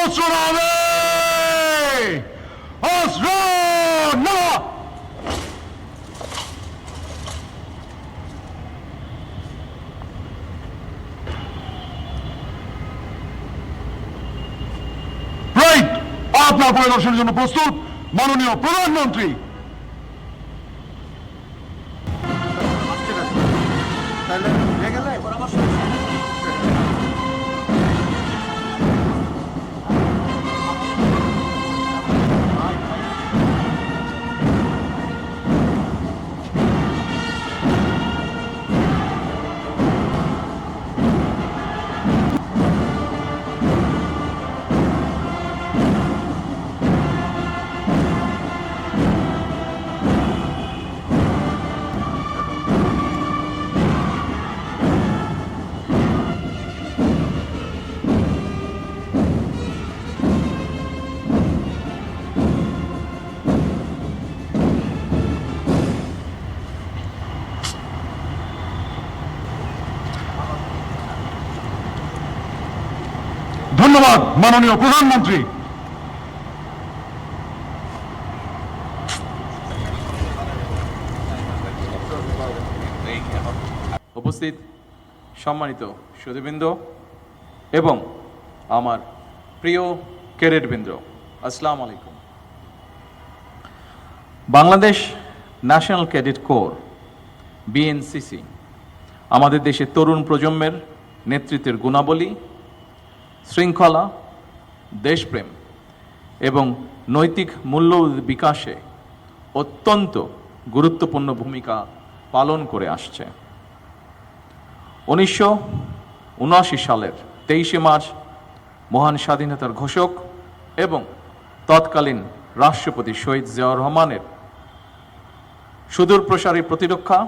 অস্ত্র না হবে, অস্ত্র না। রাইট, আপনার পরিদর্শনের জন্য প্রস্তুত মাননীয় প্রধানমন্ত্রী। ধন্যবাদ মাননীয় প্রধানমন্ত্রী। উপস্থিত সম্মানিত সুধীবৃন্দ এবং আমার প্রিয় ক্যাডেটবৃন্দ, আসসালামু আলাইকুম। Bangladesh national cadet corps BNCC আমাদের দেশের তরুণ প্রজন্মের নেতৃত্বের গুণাবলী, শৃঙ্খলা, দেশপ্রেম এবং নৈতিক মূল্যবোধ বিকাশে অত্যন্ত গুরুত্বপূর্ণ ভূমিকা পালন করে আসছে। 1979 সালের 23শে মার্চ মহান স্বাধীনতার ঘোষক এবং তৎকালীন রাষ্ট্রপতি শহীদ জিয়াউর রহমানের সুদূর প্রসারী প্রতিরক্ষা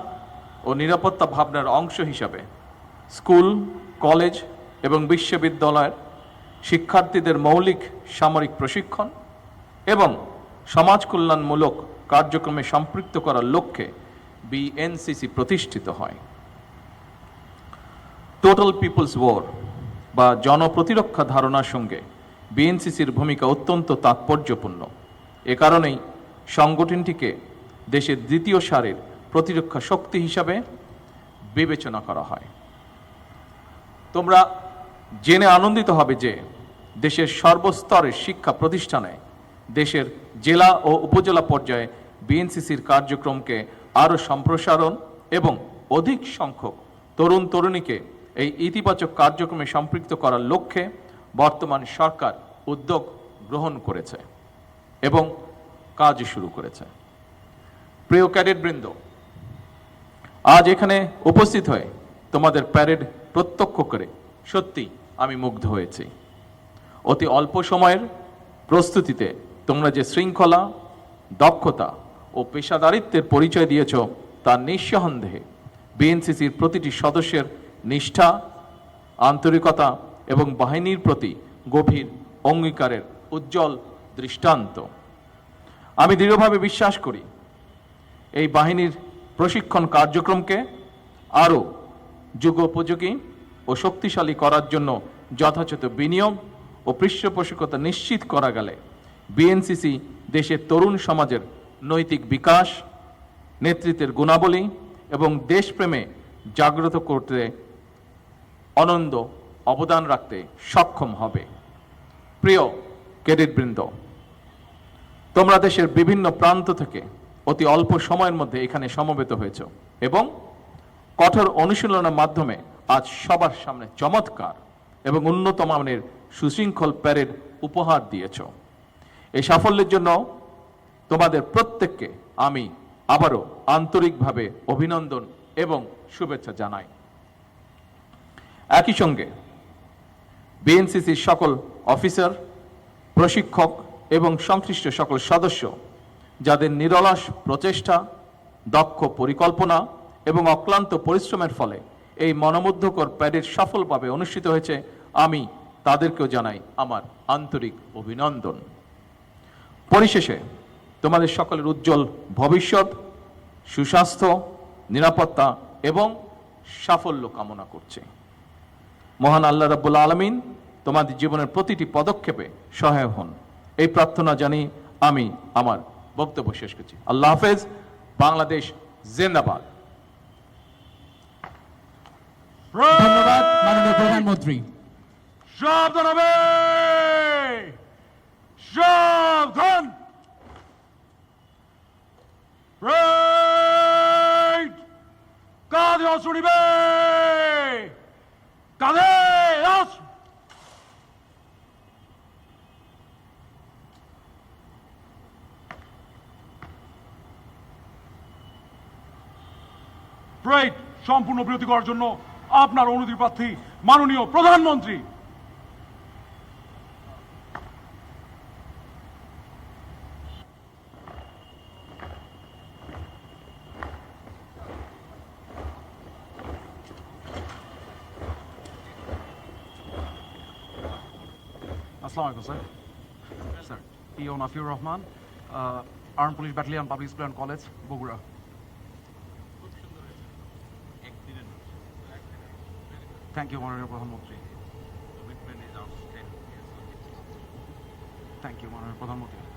ও নিরাপত্তা ভাবনার অংশ হিসাবে স্কুল, কলেজ এবং বিশ্ববিদ্যালয়ের শিক্ষার্থীদের মৌলিক সামরিক প্রশিক্ষণ এবং সমাজ কল্যাণমূলক কার্যক্রমে সম্পৃক্ত করার লক্ষ্যে বিএনসিসি প্রতিষ্ঠিত হয়। টোটাল পিপলস ওয়ার বা জনপ্রতিরক্ষা ধারণার সঙ্গে বিএনসিসির ভূমিকা অত্যন্ত তাৎপর্যপূর্ণ। এ কারণেই সংগঠনটিকে দেশের দ্বিতীয় সারির প্রতিরক্ষা শক্তি হিসাবে বিবেচনা করা হয়। তোমরা জেনে আনন্দিত হবে যে দেশের সর্বস্তরের শিক্ষা প্রতিষ্ঠানে দেশের জেলা ও উপজেলা পর্যায়ে বিএনসিসির কার্যক্রমকে আরও সম্প্রসারণ এবং অধিক সংখ্যক তরুণ তরুণীকে এই ইতিবাচক কার্যক্রমে সম্পৃক্ত করার লক্ষ্যে বর্তমান সরকার উদ্যোগ গ্রহণ করেছে এবং কাজ শুরু করেছে। প্রিয় ক্যাডেটবৃন্দ, আজ এখানে উপস্থিত হয়ে তোমাদের প্যারেড প্রত্যক্ষ করে সত্যি আমি মুগ্ধ হয়েছি। অতি অল্প সময়ের প্রস্তুতিতে তোমরা যে শৃঙ্খলা, দক্ষতা ও পেশাদারিত্বের পরিচয় দিয়েছ তা নিঃসন্দেহে বিএনসিসির প্রতিটি সদস্যের নিষ্ঠা, আন্তরিকতা এবং বাহিনীর প্রতি গভীর অঙ্গীকারের উজ্জ্বল দৃষ্টান্ত। আমি দৃঢ়ভাবে বিশ্বাস করি এই বাহিনীর প্রশিক্ষণ কার্যক্রমকে আরও যুগোপযোগী ও শক্তিশালী করার জন্য যথাযথ বিনিয়োগ ও পৃষ্ঠপোষকতা নিশ্চিত করা গেলে বিএনসিসি দেশের তরুণ সমাজের নৈতিক বিকাশ, নেতৃত্বের গুণাবলী এবং দেশপ্রেমে জাগ্রত করতে অনন্য অবদান রাখতে সক্ষম হবে। প্রিয় ক্যাডেটবৃন্দ, তোমরা দেশের বিভিন্ন প্রান্ত থেকে অতি অল্প সময়ের মধ্যে এখানে সমবেত হয়েছ এবং কঠোর অনুশীলনের মাধ্যমে আজ সবার সামনে চমৎকার এবং উন্নত মানের সুশৃঙ্খল প্যারেড উপহার দিয়েছ। এই সাফল্যের জন্য তোমাদের প্রত্যেককে আমি আবারও আন্তরিকভাবে অভিনন্দন এবং শুভেচ্ছা জানাই। একই সঙ্গে বিএনসিসির সকল অফিসার, প্রশিক্ষক এবং সংশ্লিষ্ট সকল সদস্য যাদের নিরলস প্রচেষ্টা, দক্ষ পরিকল্পনা এবং অক্লান্ত পরিশ্রমের ফলে এই মনোমুগ্ধকর প্যারেড সফলভাবে অনুষ্ঠিত হয়েছে, আমি তাদেরকেও জানাই আমার আন্তরিক অভিনন্দন। পরিশেষে তোমাদের সকলের উজ্জ্বল ভবিষ্যৎ, সুস্বাস্থ্য, নিরাপত্তা এবং সাফল্য কামনা করছি। মহান আল্লাহ রাব্বুল আলামিন তোমাদের জীবনের প্রতিটি পদক্ষেপে সহায়ক হন। এই প্রার্থনা জানিয়ে আমি আমার বক্তব্য শেষ করছি। আল্লাহ হাফেজ। বাংলাদেশ জিন্দাবাদ। ধন্যবাদ মাননীয় প্রধানমন্ত্রী। সাবধান হবে, সাবধান। রাইট, কাঁধে অস্ত্র নিবে, কাঁধে অস্ত্র। রাইট, সম্পূর্ণ বিরতি করার জন্য আপনার অনুমতি প্রার্থী মাননীয় প্রধানমন্ত্রী। Assalamu alaikum, sir. Sir, P.O. Nafiur Rahman, Armed Police Battalion, Public School and College, Bogura. Thank you, Honorable Pradhanmantri. Thank you, Honorable Pradhanmantri.